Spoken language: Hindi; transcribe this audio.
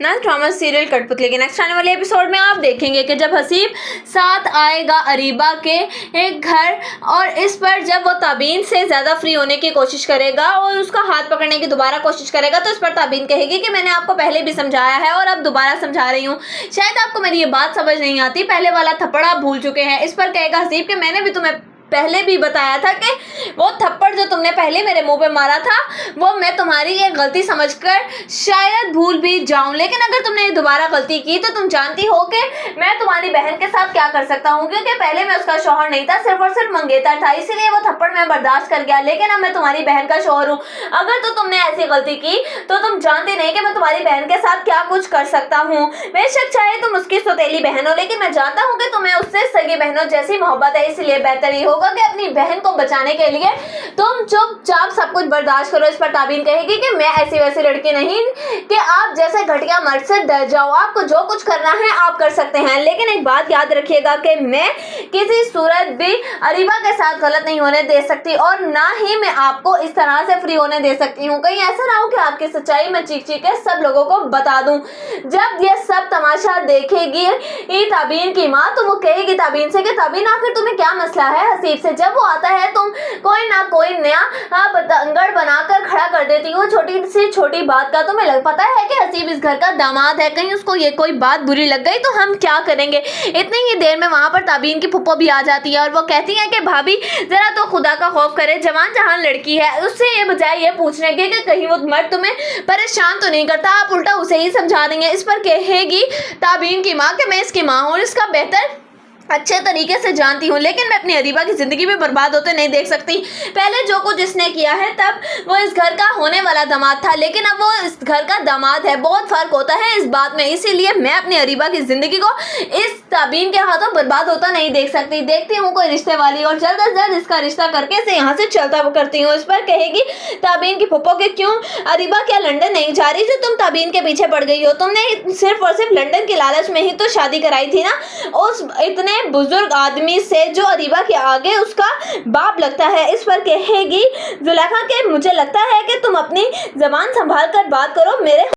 नेक्स्ट ड्रामा सीरियल कठपुतली के नेक्स्ट आने वाले एपिसोड में आप देखेंगे कि जब हसीब साथ आएगा अरीबा के एक घर और इस पर जब वो ताबीन से ज़्यादा फ्री होने की कोशिश करेगा और उसका हाथ पकड़ने की दोबारा कोशिश करेगा तो इस पर ताबीन कहेगी कि मैंने आपको पहले भी समझाया है और अब दोबारा समझा रही हूँ, शायद आपको मेरी ये बात समझ नहीं आती, पहले वाला थप्पड़ आप भूल चुके हैं। इस पर कहेगा हसीब कि मैंने भी तुम्हें पहले भी बताया था कि वो थप्पड़ जो तुमने पहले मेरे मुंह पे मारा था वो मैं तुम्हारी एक गलती समझकर शायद भूल भी जाऊं, लेकिन अगर तुमने दोबारा गलती की तो तुम जानती हो कि मैं तुम्हारी बहन के साथ क्या कर सकता हूं, क्योंकि पहले मैं उसका शौहर नहीं था, सिर्फ और सिर्फ मंगेतर था, इसीलिए वो थप्पड़ मैं बर्दाश्त कर गया, लेकिन अब मैं तुम्हारी बहन का शौहर हूँ। अगर तो तुमने ऐसी गलती की तो तुम जानते नहीं कि मैं तुम्हारी बहन के साथ क्या कुछ कर सकता हूँ। बेशक चाहे तुम उसकी सौतेली बहन हो, लेकिन मैं जानता हूँ कि तुम्हें उससे सगी बहनों जैसी मोहब्बत है, इसलिए बेहतर ही होगा कि अपनी बहन को बचाने के लिए तुम चुपचाप सब कुछ बर्दाश्त करो। इस पर ताबीन कहेगी कि मैं ऐसी वैसी लड़की नहीं कि आप जैसे घटिया मर्द से डर जाओ, आपको जो कुछ करना है आप कर सकते हैं, लेकिन एक बात याद रखिएगा कि मैं किसी सूरत भी अरीबा के साथ गलत नहीं होने दे सकती और ना ही मैं आपको इस तरह से फ्री होने दे सकती हूँ। कहीं ऐसा ना हो कि आपकी सच्चाई मैं चीख चीख के सब लोगों को बता दूं। जब ये सब तमाशा देखेगी ताबीन की माँ तो वो कहेगी ताबीन से कि ताबीन आखिर तुम्हें क्या मसला है हसीब से, जब वो आता है तुम कोई ना कोई नया बतंगड़ बनाकर खड़ा कर देती हो, छोटी सी छोटी बात का तुम्हें पता है कि हसीब इस घर का दामाद है, कहीं उसको ये कोई बात बुरी लग गई तो हम क्या करेंगे। इतनी ही देर में वहां पर ताबीन की फुप्पो भी आ जाती है और वो कहती है कि भाभी जरा तो खुदा का खौफ करे, जवान जहान लड़की है, उससे ये बजाय ये पूछने के कि कहीं वो मर्द तुम्हें परेशान तो नहीं करता, आप उल्टा उसे ही समझा देंगे। इस पर कहेगी ताबीन की माँ कि मैं इसकी माँ हूँ और इसका बेहतर अच्छे तरीके से जानती हूँ, लेकिन मैं अपनी अरीबा की ज़िंदगी में बर्बाद होते नहीं देख सकती। पहले जो कुछ इसने किया है तब वो इस घर का होने वाला दामाद था, लेकिन अब वो इस घर का दामाद है, बहुत फ़र्क होता है इस बात में, इसीलिए मैं अपनी अरीबा की ज़िंदगी को इस ताबीन के हाथों बर्बाद होता नहीं देख सकती। देखती हूँ कोई रिश्ते वाली और जल्द अज जल्द इसका रिश्ता करके इसे यहाँ से चलता करती हूँ। इस पर कहेगी ताबीन की फुप्पो के क्यों अरीबा क्या लंदन नहीं जा रही जो तुम ताबीन के पीछे पड़ गई हो, तुमने सिर्फ और सिर्फ लंदन के लालच में ही तो शादी कराई थी ना उस इतने बुजुर्ग आदमी से जो अरीबा के आगे उसका बाप लगता है। इस पर कहेगी जुलेखा के मुझे लगता है कि तुम अपनी जबान संभाल कर बात करो, मेरे